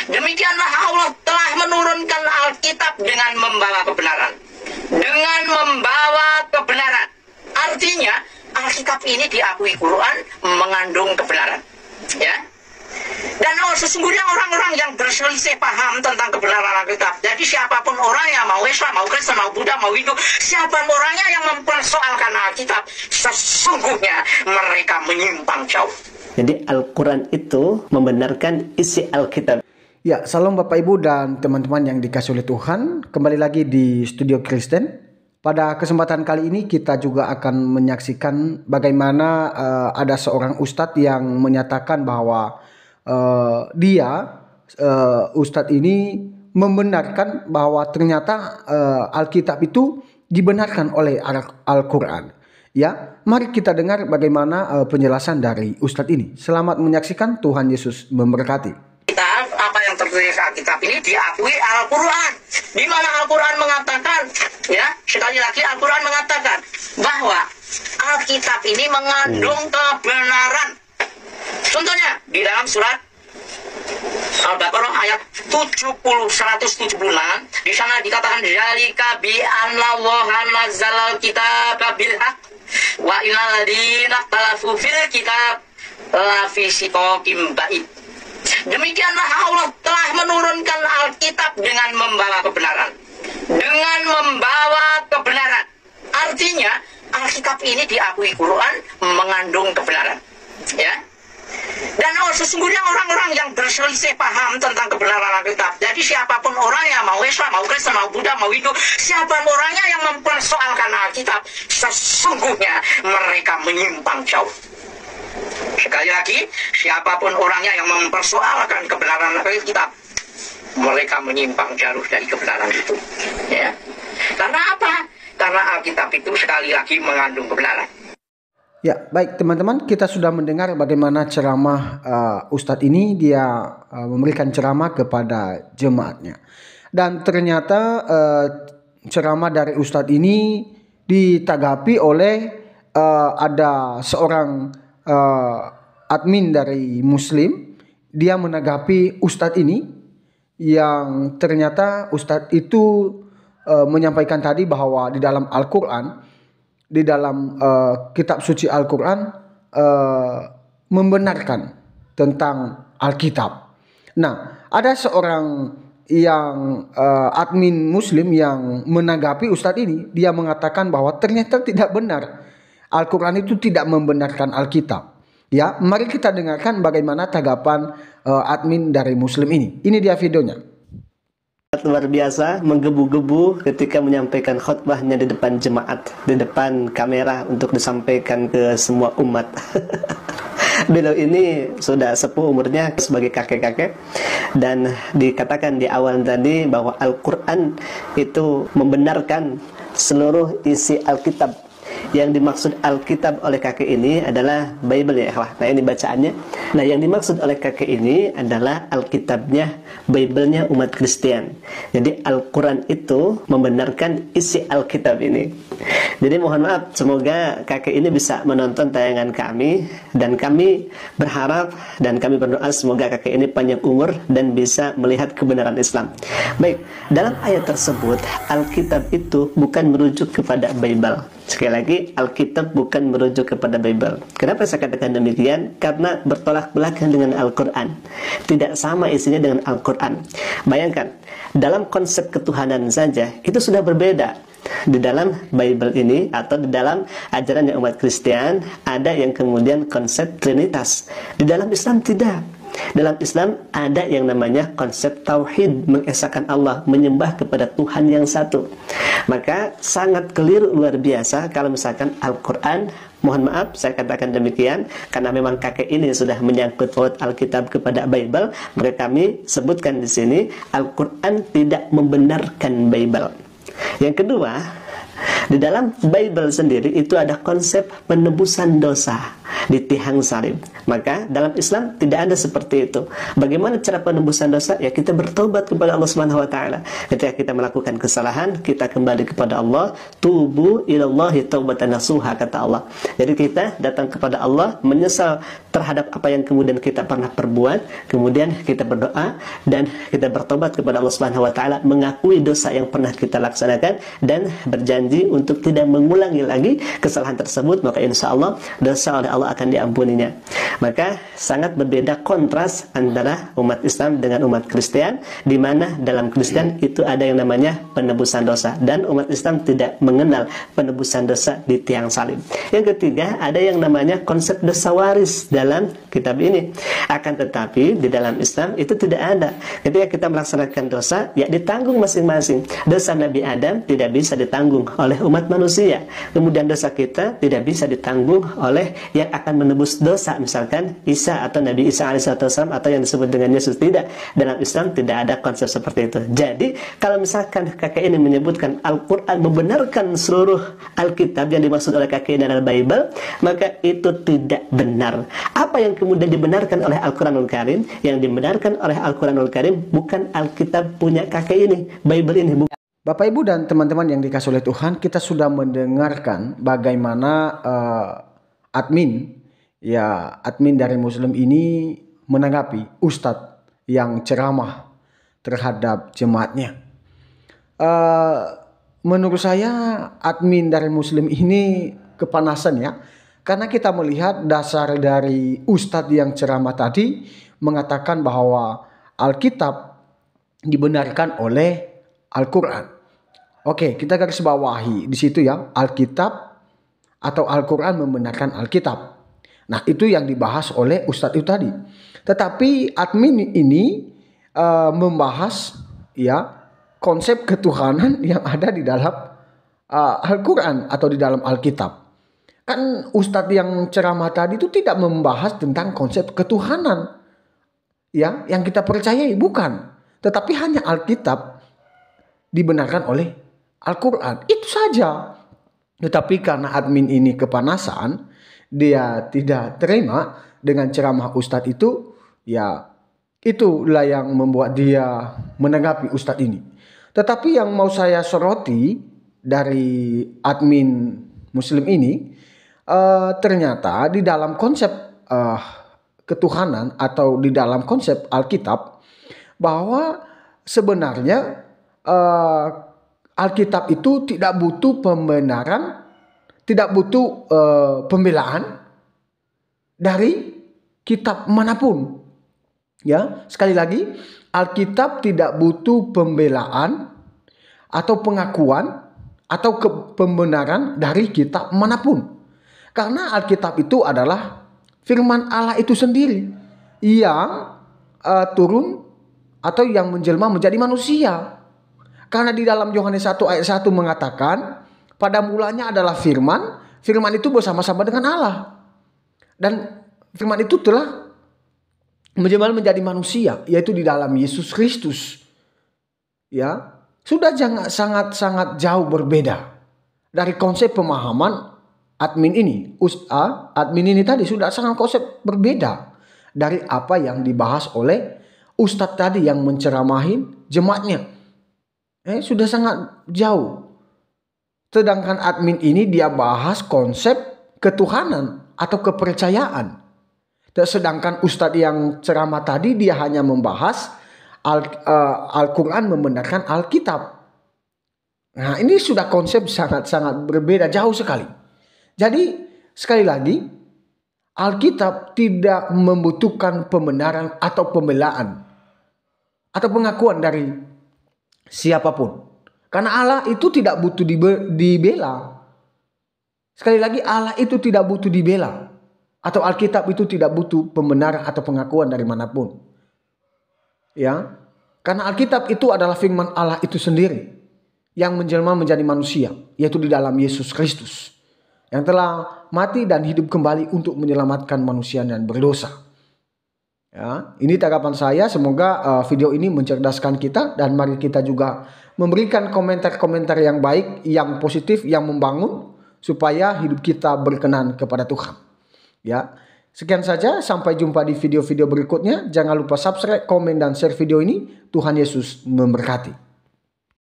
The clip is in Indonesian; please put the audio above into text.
Demikianlah Allah telah menurunkan Alkitab dengan membawa kebenaran. Dengan membawa kebenaran. Artinya, Alkitab ini diakui Quran mengandung kebenaran. Ya. Dan sesungguhnya orang-orang yang berselisih paham tentang kebenaran Alkitab. Jadi siapapun orangnya, mau Islam, mau Kristen, mau Buddha, mau Hindu, siapapun orangnya yang mempersoalkan Alkitab, sesungguhnya mereka menyimpang jauh. Jadi Al-Quran itu membenarkan isi Alkitab. Ya, salam Bapak Ibu dan teman-teman yang dikasihi oleh Tuhan. Kembali lagi di Studio Kristen. Pada kesempatan kali ini kita juga akan menyaksikan bagaimana ada seorang ustadz yang menyatakan bahwa ustadz ini membenarkan bahwa ternyata Alkitab itu dibenarkan oleh Al-Quran. Ya, mari kita dengar bagaimana penjelasan dari ustadz ini. Selamat menyaksikan, Tuhan Yesus memberkati. Apa yang tertulis Alkitab ini diakui Al-Quran, di mana Al-Quran mengatakan, ya, sekali lagi Al-Quran mengatakan bahwa Alkitab ini mengandung kebenaran. Contohnya di dalam surat Al-Baqarah ayat 176, di sana dikatakan zalika bi anna Allaha nazzala kitaba bil haqq wa innal ladzina ikhtalafu fil kitab la fi shiqaqin ba'id. Demikianlah Allah telah menurunkan Alkitab dengan membawa kebenaran. Dengan membawa kebenaran. Artinya, Alkitab ini diakui Quran mengandung kebenaran. Ya. Dan sesungguhnya orang-orang yang berselisih paham tentang kebenaran Alkitab. Jadi siapapun orangnya, mau Islam, mau Kristen, mau Buddha, mau Hindu, siapapun orangnya yang mempersoalkan Alkitab, sesungguhnya mereka menyimpang jauh. Sekali lagi, siapapun orangnya yang mempersoalkan kebenaran Alkitab, mereka menyimpang jauh dari kebenaran itu. Ya. Karena apa? Karena Alkitab itu sekali lagi mengandung kebenaran. Ya, baik teman-teman, kita sudah mendengar bagaimana ceramah Ustadz ini. Dia memberikan ceramah kepada jemaatnya. Dan ternyata ceramah dari Ustadz ini ditanggapi oleh ada seorang admin dari Muslim. Dia menanggapi Ustadz ini, yang ternyata Ustadz itu menyampaikan tadi bahwa di dalam Al-Quran, di dalam kitab suci Al-Quran membenarkan tentang Alkitab. Nah, ada seorang yang admin Muslim yang menanggapi Ustadz ini. Dia mengatakan bahwa ternyata tidak benar, Al-Quran itu tidak membenarkan Alkitab. Ya, mari kita dengarkan bagaimana tanggapan admin dari Muslim ini. Ini dia videonya. Luar biasa, menggebu-gebu ketika menyampaikan khutbahnya di depan jemaat, di depan kamera untuk disampaikan ke semua umat. Beliau ini sudah sepuh umurnya sebagai kakek-kakek, dan dikatakan di awal tadi bahwa Al-Quran itu membenarkan seluruh isi Alkitab. Yang dimaksud Alkitab oleh kakek ini adalah Bible, ya ikhwah. Nah, ini bacaannya. Nah, yang dimaksud oleh kakek ini adalah Alkitabnya, Bible-nya umat Kristen. Jadi Al-Quran itu membenarkan isi Alkitab ini. Jadi mohon maaf, semoga kakek ini bisa menonton tayangan kami, dan kami berharap dan kami berdoa semoga kakek ini panjang umur dan bisa melihat kebenaran Islam. Baik, dalam ayat tersebut Alkitab itu bukan merujuk kepada Bible. Sekali lagi, Alkitab bukan merujuk kepada Bible. Kenapa saya katakan demikian? Karena bertolak belakang dengan Al-Quran. Tidak sama isinya dengan Al-Quran. Bayangkan, dalam konsep ketuhanan saja itu sudah berbeda. Di dalam Bible ini atau di dalam ajaran yang umat Kristen ada yang kemudian konsep Trinitas. Di dalam Islam tidak. Dalam Islam ada yang namanya konsep tauhid, mengesahkan Allah, menyembah kepada Tuhan yang satu. Maka sangat keliru luar biasa kalau misalkan Al-Quran, mohon maaf saya katakan demikian, karena memang kakek ini sudah menyangkut paut Alkitab kepada Bible, maka kami sebutkan di sini Al-Quran tidak membenarkan Bible. Yang kedua, Di dalam Bible sendiri itu ada konsep penebusan dosa di tiang salib. Maka dalam Islam tidak ada seperti itu. Bagaimana cara penebusan dosa? Ya kita bertobat kepada Allah Subhanahu wa taala. Ketika kita melakukan kesalahan, kita kembali kepada Allah, tubu ilallahi taubatan nasuha, kata Allah. Jadi kita datang kepada Allah, menyesal terhadap apa yang kemudian kita pernah perbuat, kemudian kita berdoa dan kita bertobat kepada Allah Subhanahu wa taala, mengakui dosa yang pernah kita laksanakan dan berjanji untuk tidak mengulangi lagi kesalahan tersebut, maka insya Allah dosa oleh Allah akan diampuninya. Maka sangat berbeda kontras antara umat Islam dengan umat Kristen, di mana dalam Kristen itu ada yang namanya penebusan dosa dan umat Islam tidak mengenal penebusan dosa di tiang salib. Yang ketiga, ada yang namanya konsep dosa waris dalam kitab ini. Akan tetapi di dalam Islam itu tidak ada. Ketika kita melaksanakan dosa, ya ditanggung masing-masing. Dosa Nabi Adam tidak bisa ditanggung oleh umat manusia. Kemudian dosa kita tidak bisa ditanggung oleh yang akan menebus dosa, misalkan Isa atau Nabi Isa alaihissalam atau yang disebut dengan Yesus. Tidak, dalam Islam tidak ada konsep seperti itu. Jadi kalau misalkan kakek ini menyebutkan Al-Quran membenarkan seluruh Alkitab yang dimaksud oleh kakek ini adalah Bible, maka itu tidak benar. Apa yang kemudian dibenarkan oleh Al-Quranul Karim? Yang dibenarkan oleh Al-Quranul Karim bukan Alkitab punya kakek ini, Bible ini bukan. Bapak Ibu dan teman-teman yang dikasih oleh Tuhan, kita sudah mendengarkan bagaimana admin dari Muslim ini menanggapi Ustadz yang ceramah terhadap jemaatnya. Menurut saya admin dari Muslim ini kepanasan ya, karena kita melihat dasar dari Ustadz yang ceramah tadi mengatakan bahwa Alkitab dibenarkan oleh Al-Quran. Oke, kita garis bawahi di situ ya, Alkitab atau Al-Quran membenarkan Alkitab. Nah, itu yang dibahas oleh Ustadz itu tadi. Tetapi admin ini membahas ya konsep ketuhanan yang ada di dalam Al-Quran atau di dalam Alkitab. Kan Ustadz yang ceramah tadi itu tidak membahas tentang konsep ketuhanan ya yang kita percayai, bukan. Tetapi hanya Alkitab dibenarkan oleh Al-Quran, itu saja. Tetapi karena admin ini kepanasan, dia tidak terima dengan ceramah Ustadz itu, ya itulah yang membuat dia menanggapi Ustadz ini. Tetapi yang mau saya soroti dari admin Muslim ini, ternyata di dalam konsep ketuhanan atau di dalam konsep Alkitab, bahwa sebenarnya Alkitab itu tidak butuh pembenaran, tidak butuh pembelaan dari kitab manapun. Ya, sekali lagi, Alkitab tidak butuh pembelaan atau pengakuan atau pembenaran dari kitab manapun. Karena Alkitab itu adalah firman Allah itu sendiri yang turun atau yang menjelma menjadi manusia. Karena di dalam Yohanes 1 ayat 1 mengatakan, pada mulanya adalah firman, firman itu bersama-sama dengan Allah. Dan firman itu telah menjelma menjadi manusia, yaitu di dalam Yesus Kristus. Ya, sudah sangat jauh berbeda dari konsep pemahaman admin ini. Admin ini tadi sudah sangat konsep berbeda dari apa yang dibahas oleh Ustadz tadi yang menceramahin jemaatnya. Sudah sangat jauh. Sedangkan admin ini dia bahas konsep ketuhanan atau kepercayaan. Sedangkan Ustadz yang ceramah tadi dia hanya membahas Al-Quran membenarkan Alkitab. Nah, ini sudah konsep sangat berbeda, jauh sekali. Jadi sekali lagi, Alkitab tidak membutuhkan pembenaran atau pembelaan atau pengakuan dari siapapun. Karena Allah itu tidak butuh dibela. Sekali lagi, Allah itu tidak butuh dibela. Atau Alkitab itu tidak butuh pembenaran atau pengakuan dari manapun. Ya, karena Alkitab itu adalah firman Allah itu sendiri yang menjelma menjadi manusia, yaitu di dalam Yesus Kristus yang telah mati dan hidup kembali untuk menyelamatkan manusia yang berdosa. Ya, ini tanggapan saya. Semoga video ini mencerdaskan kita, dan mari kita juga memberikan komentar-komentar yang baik, yang positif, yang membangun, supaya hidup kita berkenan kepada Tuhan. Ya, sekian saja. Sampai jumpa di video-video berikutnya. Jangan lupa subscribe, komen, dan share video ini. Tuhan Yesus memberkati.